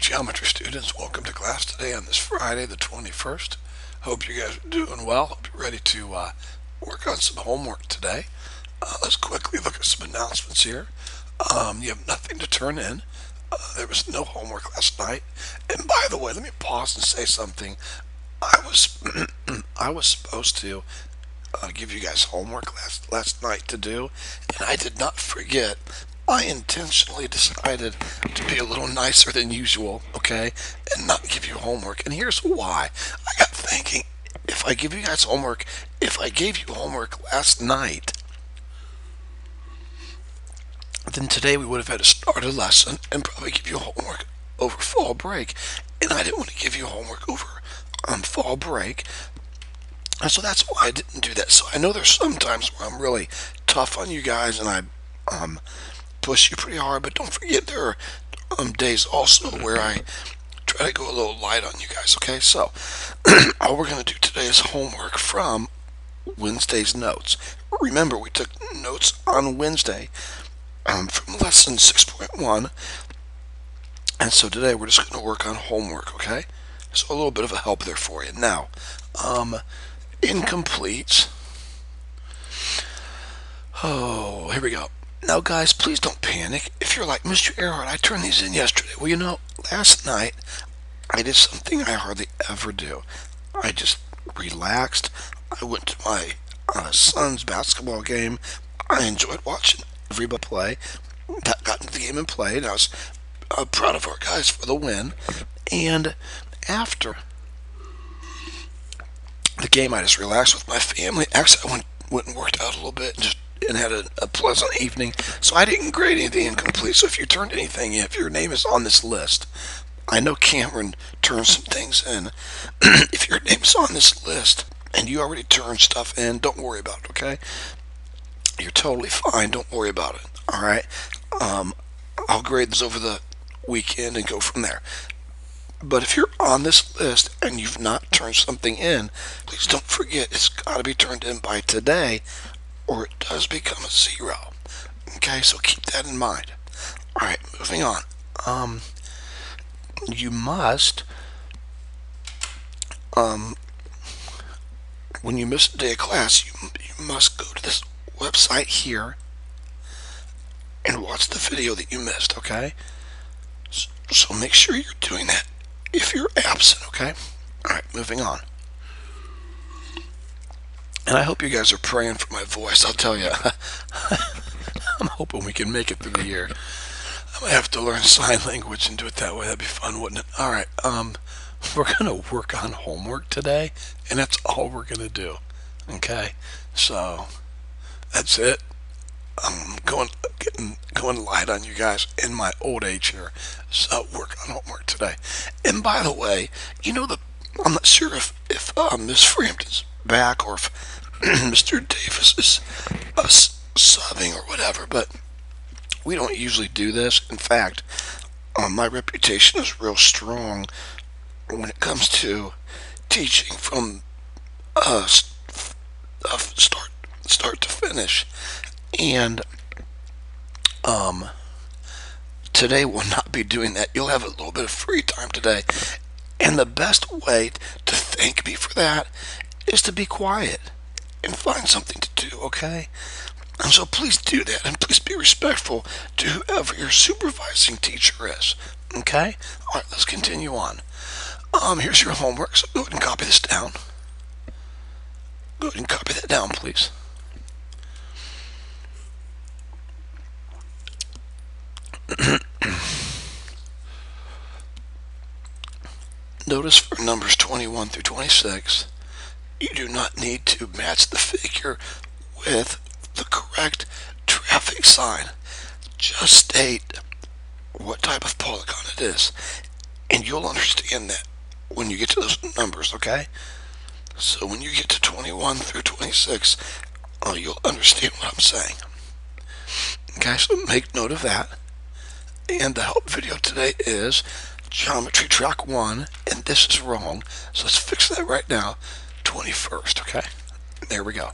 geometry students, welcome to class today on this Friday the 21st. Hope you guys are doing well. Hope you're ready to work on some homework today. Let's quickly look at some announcements here. You have nothing to turn in. There was no homework last night. And by the way, let me pause and say something. I was I was supposed to give you guys homework last night to do, and I did not forget. I intentionally decided to be a little nicer than usual, okay, and not give you homework. And here's why. I got thinking, if I give you guys homework, if I gave you homework last night, then today we would have had to start a lesson and probably give you homework over fall break. And I didn't want to give you homework over fall break. And so that's why I didn't do that. So I know there's some times where I'm really tough on you guys and I push you pretty hard, but don't forget there are days also where I try to go a little light on you guys, okay? So all we're going to do today is homework from Wednesday's notes. Remember, we took notes on Wednesday from lesson 6.1, and so today we're just going to work on homework, okay? So a little bit of a help there for you. Now, incompletes. Oh, here we go. Now, guys, please don't panic. If you're like, Mr. Earhart, I turned these in yesterday. Well, you know, last night I did something I hardly ever do. I just relaxed. I went to my son's basketball game. I enjoyed watching everybody play. Got into the game and played. I was proud of our guys for the win. And after the game, I just relaxed with my family. Actually, I went and worked out a little bit and had a pleasant evening. So I didn't grade anything incomplete. So if you turned anything in, if your name is on this list, I know Cameron turned some things in. If your name's on this list and you already turned stuff in, don't worry about it, okay? You're totally fine. Don't worry about it, all right? I'll grade this over the weekend and go from there. But if you're on this list and you've not turned something in, please don't forget it's got to be turned in by today or it does become a 0. Okay, so keep that in mind. All right, moving on. You must, when you miss a day of class, you must go to this website here and watch the video that you missed, okay? So make sure you're doing that if you're absent, okay? All right, moving on. And I hope you guys are praying for my voice. I'll tell you, I'm hoping we can make it through the year. I might have to learn sign language and do it that way. That'd be fun, wouldn't it? All right, we're gonna work on homework today, and that's all we're gonna do. Okay, so that's it. I'm going light on you guys in my old age here. So work on homework today. And by the way, you know I'm not sure if Miss Frampton's back or if Mr. Davis is subbing or whatever, but we don't usually do this. In fact, my reputation is real strong when it comes to teaching from start to finish. And today we'll not be doing that. You'll have a little bit of free time today. And the best way to thank me for that is to be quiet and find something to do, okay? And so please do that, and please be respectful to whoever your supervising teacher is, okay? All right, let's continue on. Here's your homework, so go ahead and copy this down. Go ahead and copy that down, please. Notice for numbers 21 through 26, you do not need to match the figure with the correct traffic sign. Just state what type of polygon it is, and you'll understand that when you get to those numbers, okay? So when you get to 21 through 26, you'll understand what I'm saying. Okay, so make note of that. And the help video today is Geometry Track 1, and this is wrong, so let's fix that right now. 21st, okay? There we go.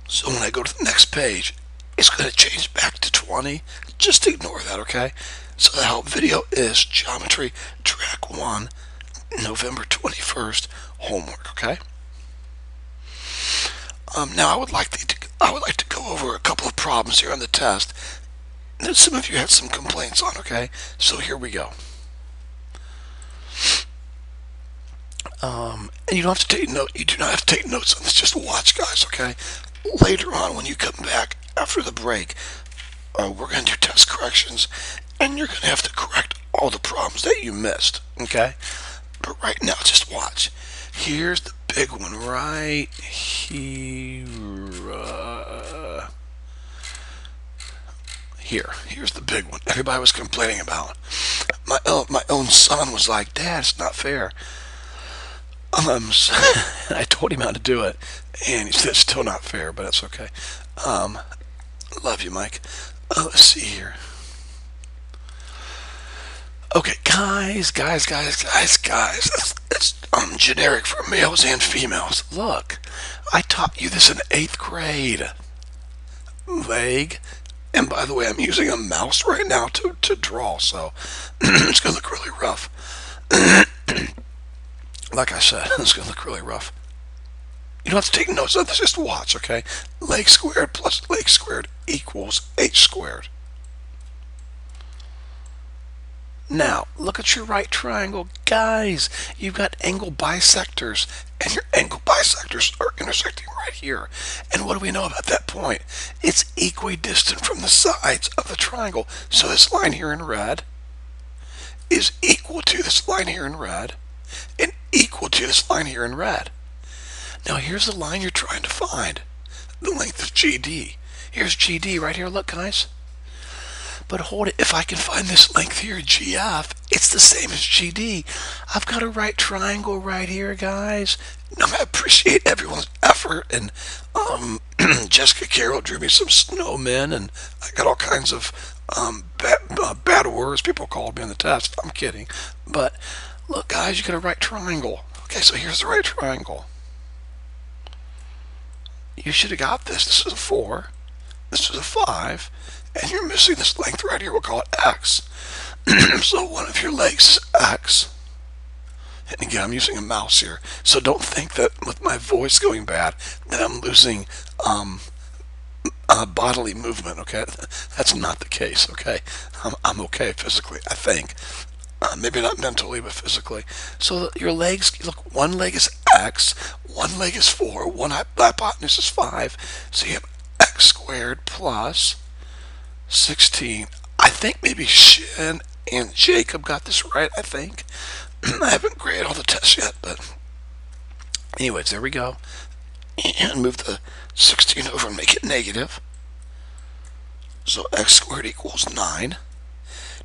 So when I go to the next page, it's going to change back to 20. Just ignore that, okay? So the help video is Geometry Track 1, November 21st, homework, okay? Now I would like to go over a couple of problems here on the test that some of you had some complaints on, okay? So here we go. And you don't have to take note. You do not have to take notes on this. Just watch, guys, okay? Later on, when you come back after the break, we're going to do test corrections, and you're going to have to correct all the problems that you missed, okay? But right now, just watch. Here's the big one right here. Here's the big one everybody was complaining about. My own son was like, "Dad, it's not fair." I told him how to do it, and he said it's still not fair, but that's okay. Love you, Mike. Let's see here. Okay, guys. That's generic for males and females. Look, I taught you this in 8th grade. Leg. And by the way, I'm using a mouse right now to draw, so it's going to look really rough. Like I said, it's going to look really rough. You don't have to take notes of this, just watch, okay? Leg squared plus leg squared equals h squared. Now, look at your right triangle. Guys, you've got angle bisectors, and your angle bisectors are intersecting right here. And what do we know about that point? It's equidistant from the sides of the triangle. So this line here in red is equal to this line here in red and equal to this line here in red. Now here's the line you're trying to find, the length of GD. Here's GD right here, look guys. But hold it, if I can find this length here, GF, it's the same as GD. I've got a right triangle right here, guys. Now, I appreciate everyone's effort, and Jessica Carroll drew me some snowmen, and I got all kinds of bad words people called me on the test. I'm kidding. But look, guys, you got a right triangle. Okay, so here's the right triangle. You should have got this. This is a 4. This is a 5. And you're missing this length right here. We'll call it X. So one of your legs is X. And again, I'm using a mouse here. So don't think that with my voice going bad that I'm losing bodily movement, okay? That's not the case, okay? I'm okay physically, I think. Maybe not mentally, but physically. So your legs, look, one leg is X, one leg is 4, one hypotenuse is 5. So you have X squared plus 16. I think maybe Shin and Jacob got this right, I think. I haven't graded all the tests yet, but anyways, there we go. And move the 16 over and make it negative. So X squared equals 9.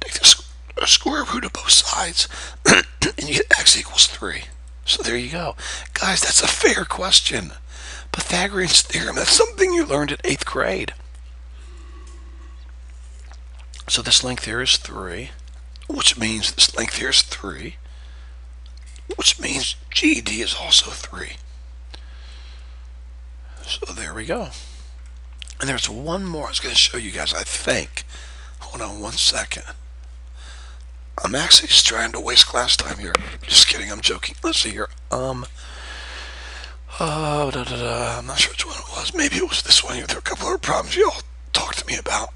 Take the square root of both sides, and you get X equals 3. So there you go. Guys, that's a fair question. Pythagorean's theorem, that's something you learned in 8th grade. So this length here is 3, which means this length here is 3, which means GD is also 3. So there we go. And there's one more I was going to show you guys, I think. Hold on one second. I'm actually just trying to waste class time here. Just kidding, I'm joking. Let's see here. I'm not sure which one it was. Maybe it was this one here. There are a couple other problems you all talked to me about.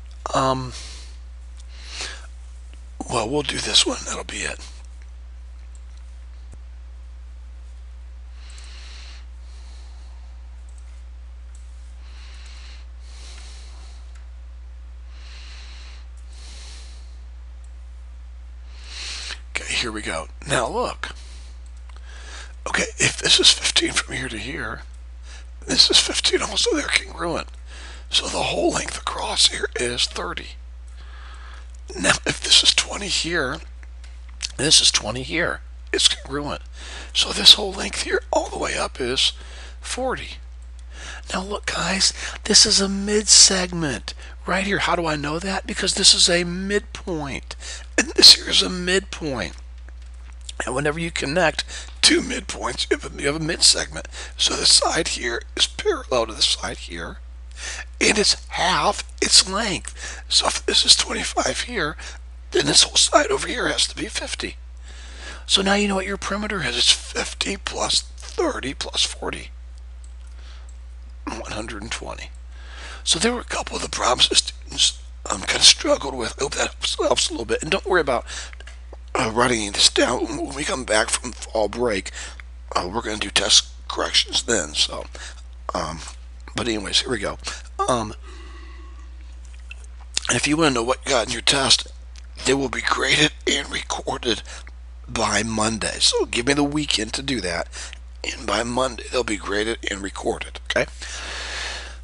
Well, we'll do this one. That'll be it. Okay, here we go. Now look. Okay, if this is 15 from here to here, this is 15 also. They're congruent. So the whole length across here is 30. Now, if this is 20 here, and this is 20 here, it's congruent. So this whole length here all the way up is 40. Now look, guys, this is a mid-segment right here. How do I know that? Because this is a midpoint, and this here is a midpoint. And whenever you connect two midpoints, you have a mid-segment. So the side here is parallel to the side here, and it's half its length. So if this is 25 here, then this whole side over here has to be 50. So now you know what your perimeter is. It's 50 plus 30 plus 40. 120. So there were a couple of the problems that students kind of struggled with. I hope that helps a little bit. And don't worry about writing this down. When we come back from fall break, we're going to do test corrections then. So, but anyways, here we go. And if you want to know what you got in your test, they will be graded and recorded by Monday. So give me the weekend to do that. And by Monday, they'll be graded and recorded. Okay?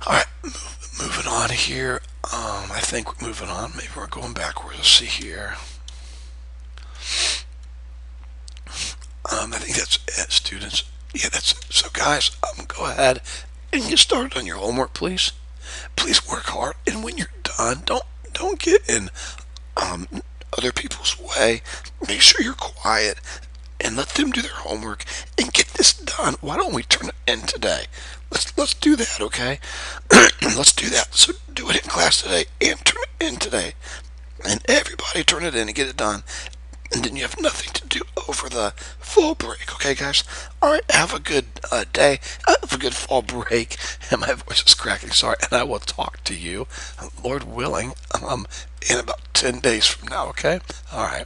All right, moving on here. I think we're moving on. Maybe we're going backwards. Let's see here. I think that's it, students. Yeah, that's it. So, guys, go ahead and get started on your homework, please. Please work hard, and when you're done, don't get in other people's way. Make sure you're quiet and let them do their homework and get this done. Why don't we turn it in today? Let's do that, okay? Let's do that. So do it in class today and turn it in today, and everybody turn it in and get it done. And then you have nothing to do over the fall break, okay, guys? All right, have a good day. Have a good fall break. And my voice is cracking, sorry. And I will talk to you, Lord willing, in about 10 days from now, okay? All right.